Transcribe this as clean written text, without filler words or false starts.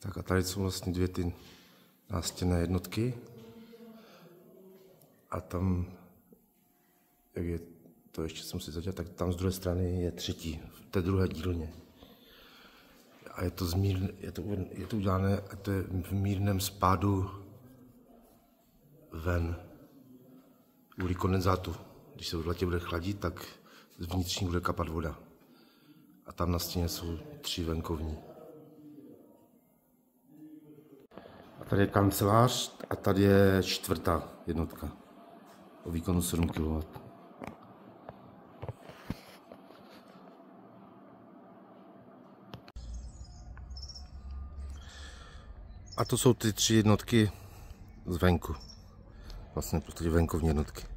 Tak a tady jsou vlastně dvě ty nástěnné jednotky. A tam, jak je to ještě jsem si zadělal, tak tam z druhé strany je třetí, v té druhé dílně. A je to udělané, a to je v mírném spádu ven kvůli kondenzátu. Když se v letě bude chladit, tak z vnitřní bude kapat voda. A tam na stěně jsou 3 venkovní. A tady je kancelář a tady je 4. jednotka o výkonu 7 kW. A to jsou ty 3 jednotky zvenku. Vlastně prostě venkovní jednotky.